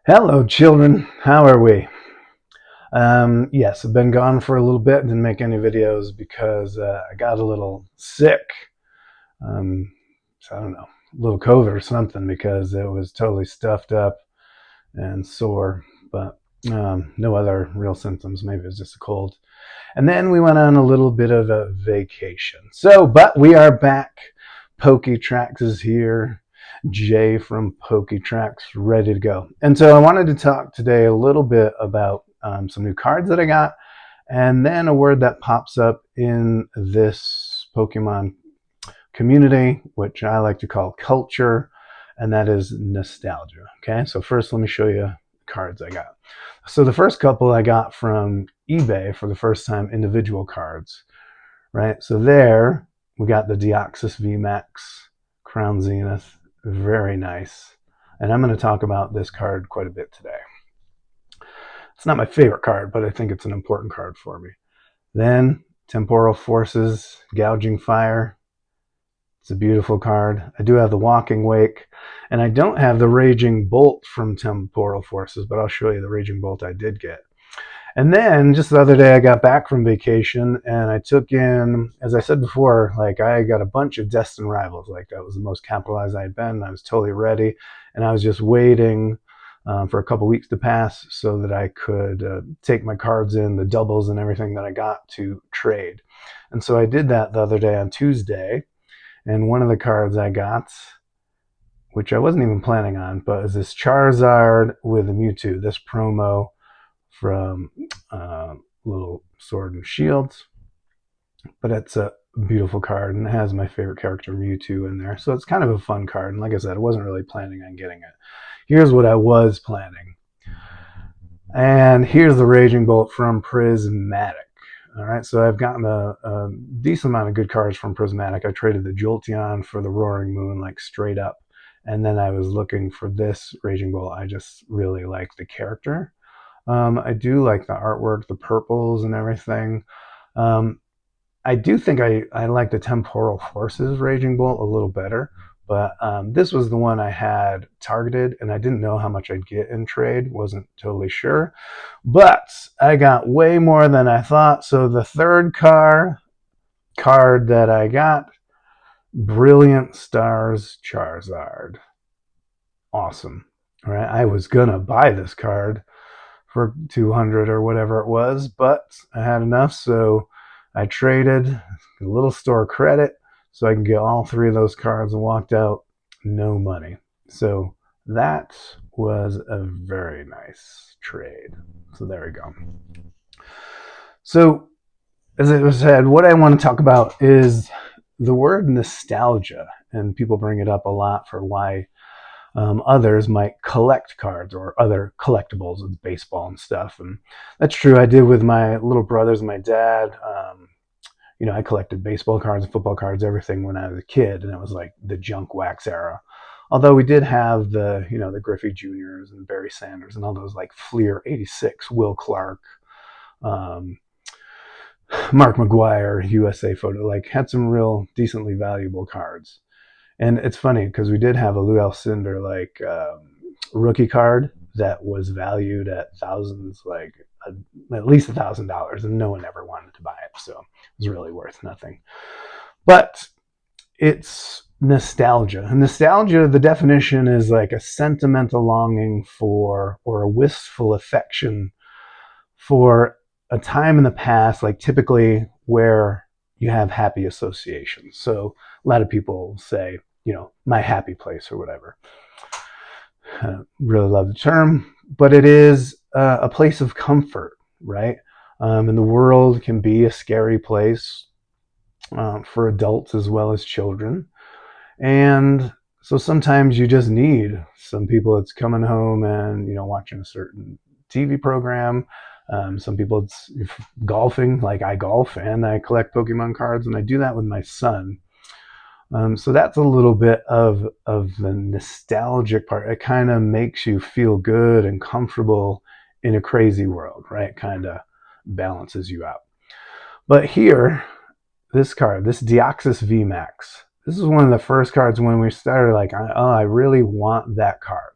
Hello, children. How are we? Yes, I've been gone for a little bit. Didn't make any videos because I got a little sick. So I don't know, a little COVID or something because it was totally stuffed up and sore, but no other real symptoms. Maybe it was just a cold. And then we went on a little bit of a vacation. But we are back. Poketracks is here. Jay from Poketracks ready to go. And so I wanted to talk today a little bit about some new cards that I got, and then a word that pops up in this Pokemon community, which I like to call culture, and that is nostalgia. Okay, so first let me show you the cards I got. So the first couple I got from eBay for the first time, individual cards, right? So there we got the Deoxys VMAX Crown Zenith, very nice. And I'm going to talk about this card quite a bit today. It's not my favorite card, but I think it's an important card for me. Then Temporal Forces, Gouging Fire. It's a beautiful card. I do have the Walking Wake, and I don't have the Raging Bolt from Temporal Forces, but I'll show you the Raging Bolt I did get. And then just the other day I got back from vacation and I took in, as I said before, like I got a bunch of Destined Rivals. Like that was the most capitalized I had been. I was totally ready, and I was just waiting for a couple weeks to pass so that I could take my cards in, the doubles and everything that I got to trade. And so I did that the other day on Tuesday, and one of the cards I got, which I wasn't even planning on, but is this Charizard with a Mewtwo, this promo from Little Sword and Shields. But it's a beautiful card, and it has my favorite character Mewtwo in there. So it's kind of a fun card. And like I said, I wasn't really planning on getting it. Here's what I was planning. And here's the Raging Bolt from Prismatic. All right, so I've gotten a decent amount of good cards from Prismatic. I traded the Jolteon for the Roaring Moon, like straight up. And then I was looking for this Raging Bolt. I just really like the character. I do like the artwork, the purples and everything. I do think I like the Temporal Forces Raging Bolt a little better, but this was the one I had targeted, and I didn't know how much I'd get in trade. Wasn't totally sure, but I got way more than I thought. So the third card that I got, Brilliant Stars Charizard. Awesome. All right, I was gonna buy this card for 200 or whatever it was, but I had enough, so I traded a little store credit so I can get all three of those cards and walked out no money. So that was a very nice trade. So there we go. So as it was said, what I want to talk about is the word nostalgia, and people bring it up a lot for why others might collect cards or other collectibles with baseball and stuff. And that's true. I did with my little brothers and my dad. I collected baseball cards, football cards, everything when I was a kid, and it was like the junk wax era. Although we did have the Griffey Juniors and Barry Sanders and all those like Fleer 86, Will Clark, um, Mark McGuire, USA Photo, like had some real decently valuable cards. And it's funny because we did have a Lou Alcindor rookie card that was valued at thousands, like at least $1,000, and no one ever wanted to buy it, so it was really worth nothing. But it's nostalgia. And nostalgia, the definition is like a sentimental longing for or a wistful affection for a time in the past, like typically where you have happy associations. So a lot of people say, my happy place or whatever. Really love the term, but it is a place of comfort, right? And the world can be a scary place for adults as well as children. And so sometimes you just need, some people it's coming home and, watching a certain TV program. Some people it's golfing, like I golf and I collect Pokemon cards, and I do that with my son. So that's a little bit of the nostalgic part. It kind of makes you feel good and comfortable in a crazy world, right? Kind of balances you out. But here, this card, this Deoxys VMAX, this is one of the first cards when we started like, oh, I really want that card.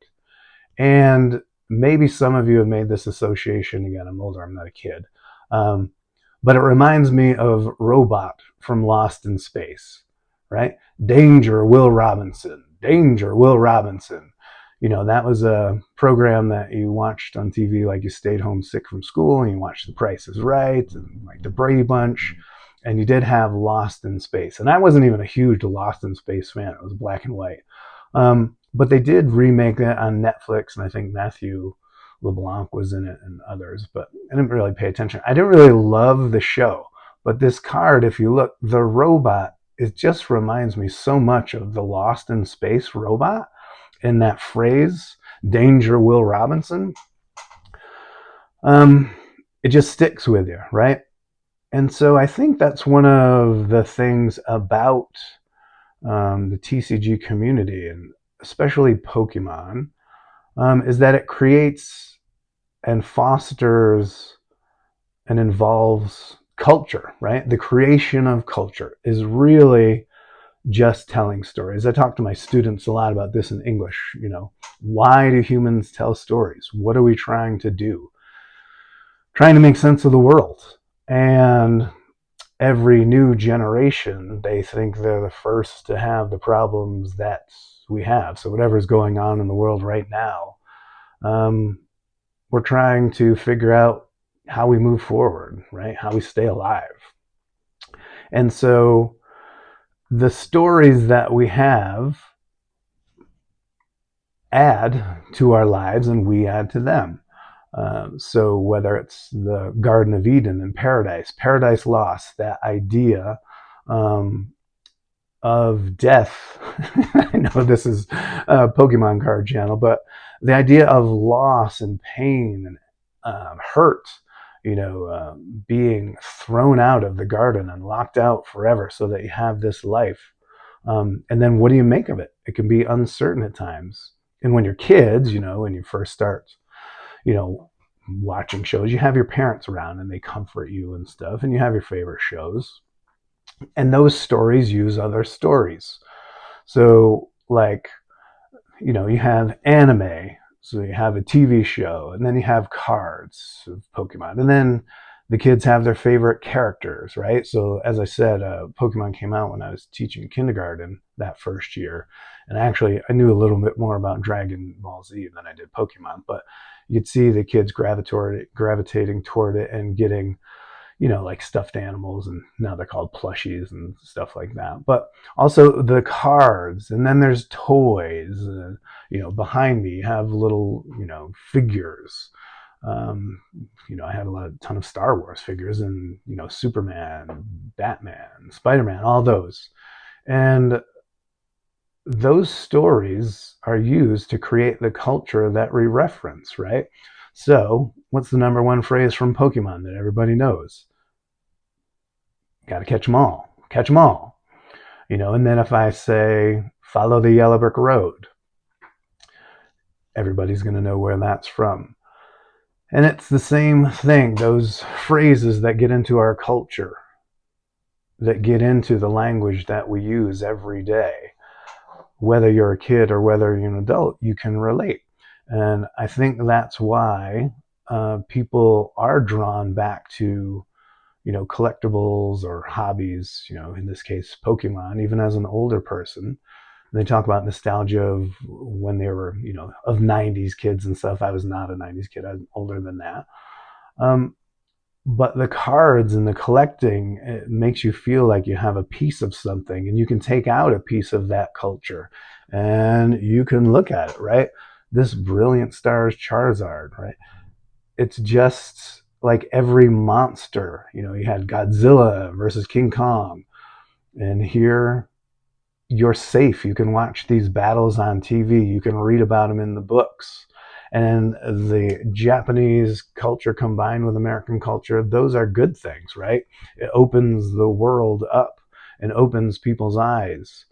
And maybe some of you have made this association. Again, I'm older, I'm not a kid. Um, but it reminds me of Robot from Lost in Space, right? Danger, Will Robinson. Danger, Will Robinson. You know, that was a program that you watched on TV, like you stayed home sick from school and you watched The Price is Right and like The Brady Bunch. And you did have Lost in Space. And I wasn't even a huge Lost in Space fan. It was black and white. But they did remake that on Netflix, and I think Matthew LeBlanc was in it and others, but I didn't really pay attention. I didn't really love the show, but this card, if you look, the robot, it just reminds me so much of the Lost in Space robot in that phrase, Danger Will Robinson. It just sticks with you, right? And so I think that's one of the things about the TCG community, and especially Pokemon, is that it creates and fosters and involves culture, right? The creation of culture is really just telling stories. I talk to my students a lot about this in English. You know, why do humans tell stories? What are we trying to do? Trying to make sense of the world. And every new generation, they think they're the first to have the problems that we have. So whatever's going on in the world right now, we're trying to figure out how we move forward, right? How we stay alive. And so the stories that we have add to our lives and we add to them. So whether it's the Garden of Eden and Paradise Lost, that idea of death. I know this is a Pokemon card channel, but the idea of loss and pain and hurt, being thrown out of the garden and locked out forever so that you have this life. And then what do you make of it? It can be uncertain at times. And when you're kids, when you first start, watching shows, you have your parents around and they comfort you and stuff, and you have your favorite shows. And those stories use other stories. So, like, you have anime, so you have a TV show, and then you have cards of Pokemon. And then the kids have their favorite characters, right? So, as I said, Pokemon came out when I was teaching kindergarten that first year. And actually, I knew a little bit more about Dragon Ball Z than I did Pokemon. But you'd see the kids gravitating toward it and getting, like stuffed animals, and now they're called plushies and stuff like that. But also the cards, and then there's toys. Behind me you have little, figures. I had a ton of Star Wars figures, and Superman, Batman, Spider-Man, all those. And those stories are used to create the culture that we reference, right? So, what's the number one phrase from Pokemon that everybody knows? Got to catch them all. Catch them all. And then if I say, follow the yellow brick road, everybody's going to know where that's from. And it's the same thing. Those phrases that get into our culture, that get into the language that we use every day, whether you're a kid or whether you're an adult, you can relate. And I think that's why people are drawn back to, collectibles or hobbies, in this case, Pokemon, even as an older person. They talk about nostalgia of when they were, of 90s kids and stuff. I was not a 90s kid. I was older than that. But the cards and the collecting, it makes you feel like you have a piece of something, and you can take out a piece of that culture and you can look at it, right? This Brilliant Stars Charizard, right? It's just like every monster. You had Godzilla versus King Kong, and here you're safe. You can watch these battles on TV. You can read about them in the books. And the Japanese culture combined with American culture, those are good things, right? It opens the world up and opens people's eyes.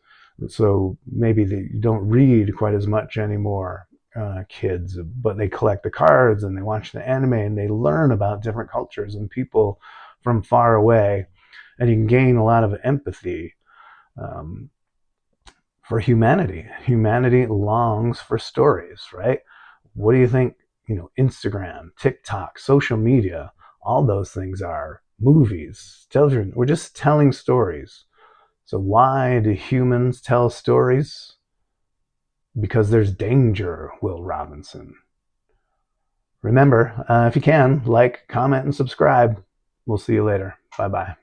So maybe they don't read quite as much anymore, kids, but they collect the cards and they watch the anime and they learn about different cultures and people from far away. And you can gain a lot of empathy for humanity. Humanity longs for stories, right? What do you think Instagram, TikTok, social media, all those things are movies, television. We're just telling stories. So why do humans tell stories? Because there's danger, Will Robinson. Remember, if you can, like, comment, and subscribe. We'll see you later. Bye-bye.